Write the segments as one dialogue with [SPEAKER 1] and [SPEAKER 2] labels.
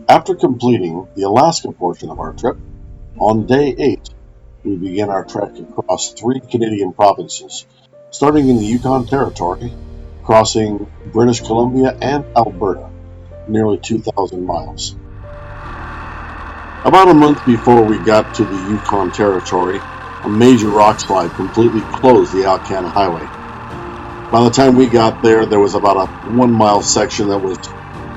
[SPEAKER 1] After completing the Alaska portion of our trip, on day 8, we began our trek across 3 Canadian provinces, starting in the Yukon Territory, crossing British Columbia and Alberta, nearly 2,000 miles. About a month before we got to the Yukon Territory, a major rock slide completely closed the Alcan Highway. By the time we got there, there was about a 1-mile section that was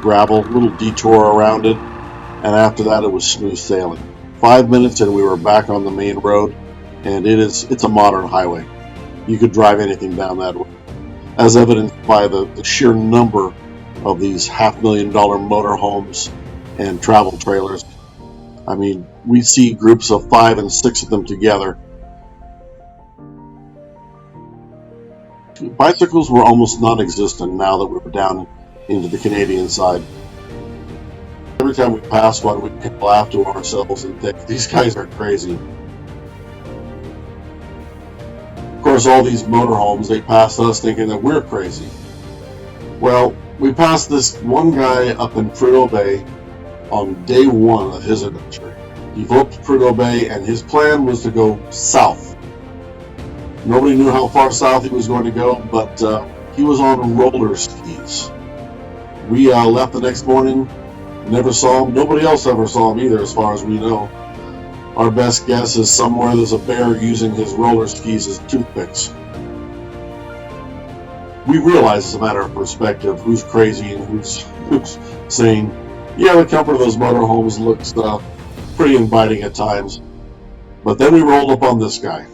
[SPEAKER 1] gravel, little detour around it, and after that it was smooth sailing. 5 minutes and we were back on the main road, and it's a modern highway. You could drive anything down that road, as evidenced by the sheer number of these $500,000 motorhomes and travel trailers. I mean, we see groups of 5 and 6 of them together. Bicycles were almost non-existent now that we were down into the Canadian side. Every time we pass one, we can laugh to ourselves and think, these guys are crazy. Of course, all these motorhomes, they passed us thinking that we're crazy. Well, we passed this one guy up in Prudhoe Bay on day 1 of his adventure. He flew up to Prudhoe Bay, and his plan was to go south. Nobody knew how far south he was going to go, but he was on roller skis. We left the next morning, never saw him. Nobody else ever saw him either, as far as we know. Our best guess is somewhere there's a bear using his roller skis as toothpicks. We realize, as a matter of perspective, who's crazy and who's sane. Yeah, the comfort of those motorhomes looks pretty inviting at times. But then we rolled up on this guy.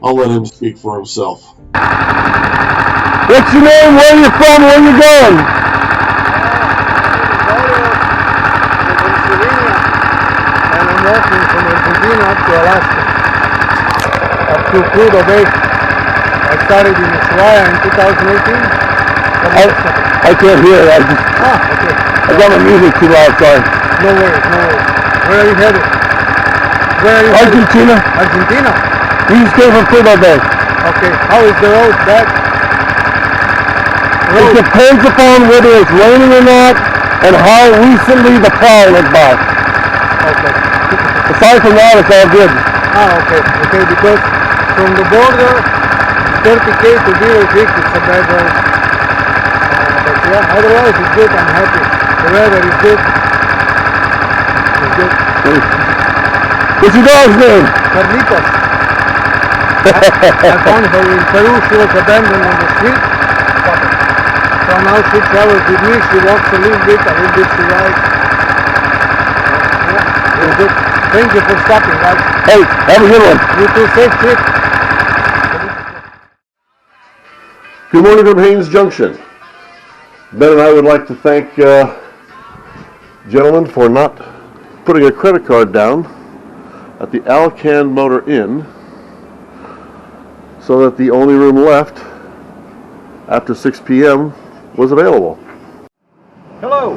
[SPEAKER 1] I'll let him speak for himself.
[SPEAKER 2] What's your name? Where are you from? Where are you going?
[SPEAKER 3] And I'm walking from Argentina up to Alaska, up to Prudhoe Bay. I started in Ushuaia in 2018.
[SPEAKER 2] I can't hear it.
[SPEAKER 3] Okay.
[SPEAKER 2] I got my music too loud, sorry.
[SPEAKER 3] No worries. Where are you headed?
[SPEAKER 2] Argentina.
[SPEAKER 3] Argentina?
[SPEAKER 2] We just came from Prudhoe Bay.
[SPEAKER 3] Okay, how is the road back?
[SPEAKER 2] It depends upon whether it's raining or not and how recently the plow went by.
[SPEAKER 3] Okay.
[SPEAKER 2] Aside from that, it's all good.
[SPEAKER 3] Okay, because from the border, 30K to Beaver Creek, it's a bad road. But yeah, otherwise it's good, I'm happy. The weather is good. It's good.
[SPEAKER 2] What's your dog's name?
[SPEAKER 3] Carlitos. I found her in Peru. She was abandoned on the street. So now she travels with me. She walks a little bit she rides. Yeah, it's good. Thank you for stopping, guys.
[SPEAKER 2] Hey, have a good one.
[SPEAKER 3] You too, safe trip.
[SPEAKER 2] Good morning from Haines Junction. Ben and I would like to thank gentlemen for not putting a credit card down at the Alcan Motor Inn, so that the only room left after 6 p.m. was available.
[SPEAKER 4] Hello,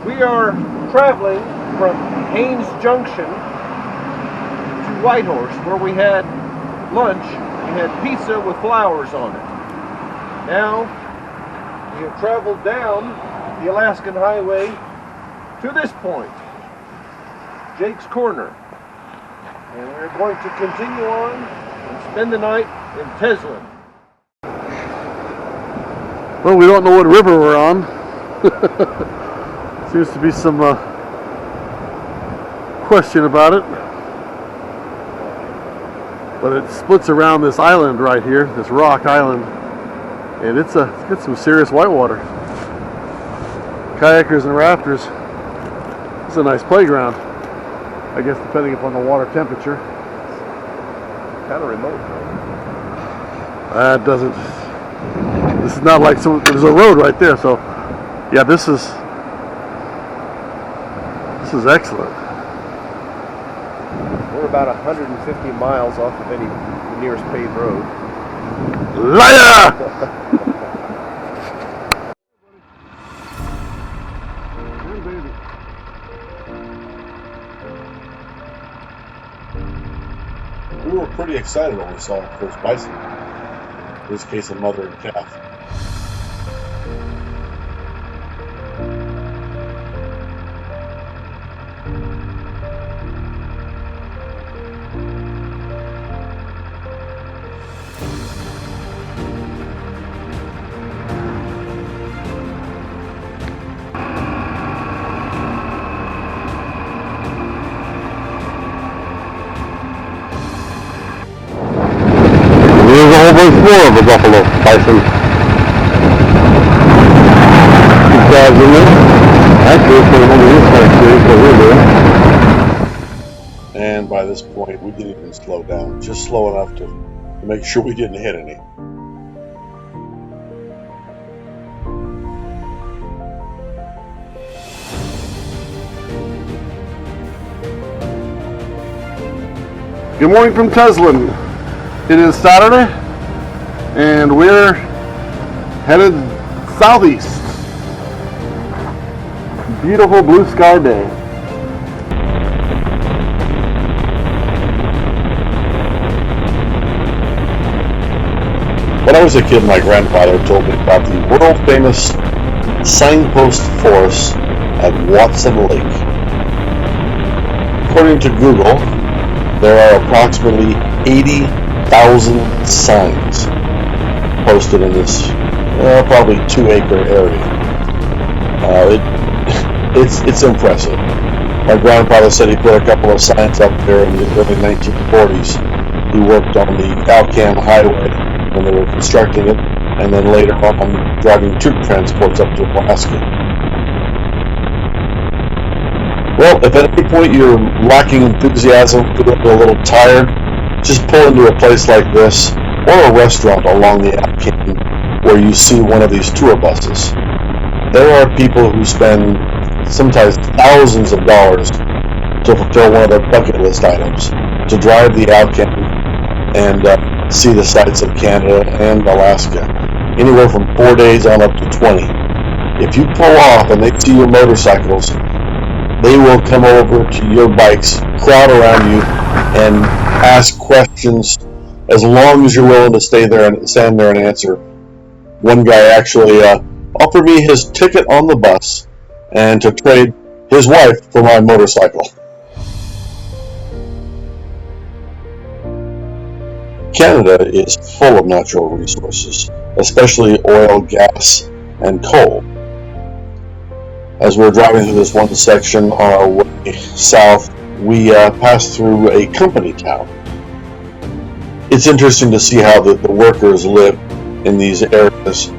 [SPEAKER 4] we are traveling from Haines Junction to Whitehorse, where we had lunch. We had pizza with flowers on it. Now we have traveled down the Alaskan Highway to this point, Jake's Corner, and we're going to continue on and spend the night in Teslin.
[SPEAKER 2] Well, we don't know what river we're on. Seems to be some question about it. But it splits around this island right here, this rock island, and it's got some serious whitewater. Kayakers and rafters. It's a nice playground, I guess, depending upon the water temperature.
[SPEAKER 4] Kind of remote.
[SPEAKER 2] That doesn't. This is not like there's a road right there, so yeah, this is excellent.
[SPEAKER 4] We're about 150 miles off of any nearest paved road.
[SPEAKER 2] Liar!
[SPEAKER 1] We were pretty excited when we saw the first bison. In this case, a mother and calf.
[SPEAKER 2] nice more of a buffalo bison. Good guys in there. Actually, it's going over this side too, so we're doing.
[SPEAKER 1] And by this point, we didn't even slow down, just slow enough to make sure we didn't hit any.
[SPEAKER 2] Good morning from Teslin. It is Saturday, and we're headed southeast. Beautiful blue sky day.
[SPEAKER 1] When I was a kid, my grandfather told me about the world-famous signpost forest at Watson Lake. According to Google, there are approximately 80,000 signs posted in this probably 2-acre area. It's impressive. My grandfather said he put a couple of signs up there in the early 1940s. He worked on the Yukon highway when they were constructing it, and then later on driving troop transports up to Alaska. Well, if at any point you're lacking enthusiasm, feeling a little tired, just pull into a place like this, or a restaurant along the Yukon where you see one of these tour buses. There are people who spend sometimes thousands of dollars to fulfill one of their bucket list items, to drive the Yukon and see the sights of Canada and Alaska, anywhere from 4 days on up to 20. If you pull off and they see your motorcycles, they will come over to your bikes, crowd around you, and ask questions as long as you're willing to stand there and answer. One guy actually offered me his ticket on the bus and to trade his wife for my motorcycle. Canada is full of natural resources, especially oil, gas, and coal. As we're driving through this one section on our way south, we passed through a company town. It's interesting to see how the workers live in these areas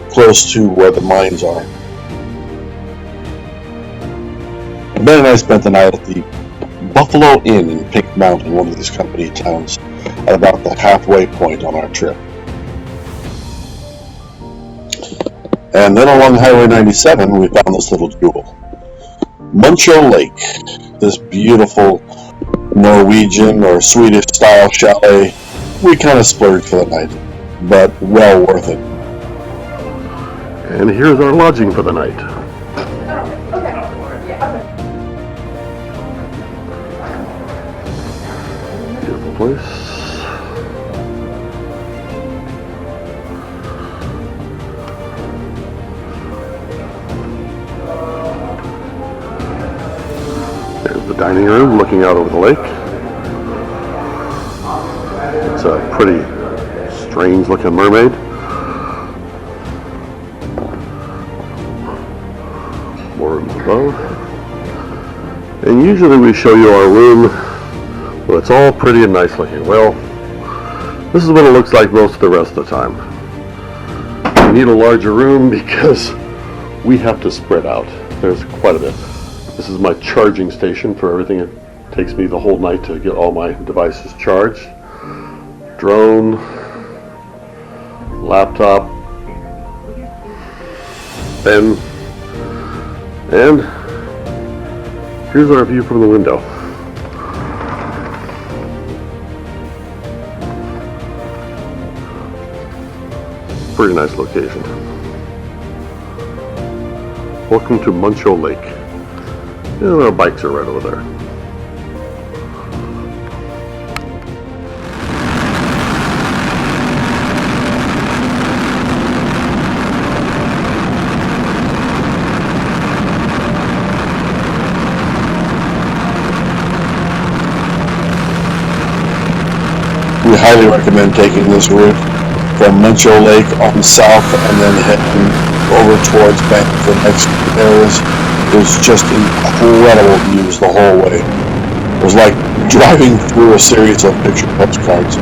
[SPEAKER 1] close to where the mines are. Ben and I spent the night at the Buffalo Inn in Pink Mountain, one of these company towns, at about the halfway point on our trip. And then along Highway 97, we found this little jewel. Muncho Lake, this beautiful Norwegian or Swedish style chalet. We kind of splurged for the night, but well worth it.
[SPEAKER 2] And here's our lodging for the night. Beautiful place. The dining room looking out over the lake. It's a pretty strange looking mermaid. More rooms above. And usually we show you our room where it's all pretty and nice looking. Well, this is what it looks like most of the rest of the time. We need a larger room because we have to spread out. There's quite a bit. This is my charging station for everything. It takes me the whole night to get all my devices charged. Drone, laptop, pen, and here's our view from the window. Pretty nice location. Welcome to Muncho Lake. And our bikes are right over there.
[SPEAKER 1] We highly recommend taking this route from Muncho Lake on south and then heading over towards Banff for the next areas. There's just incredible views the whole way. It was like driving through a series of picture postcards.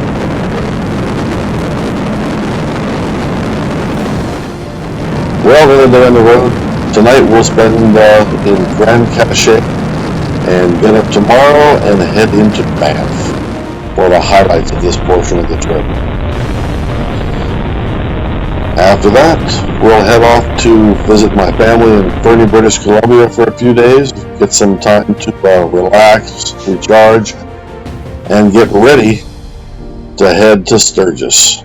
[SPEAKER 1] Well, then they're on the road. Tonight we'll spend in Grande and get up tomorrow and head into Banff for the highlights of this portion of the trip. After that, we'll head off to visit my family in Fernie, British Columbia for a few days, get some time to relax, recharge, and get ready to head to Sturgis.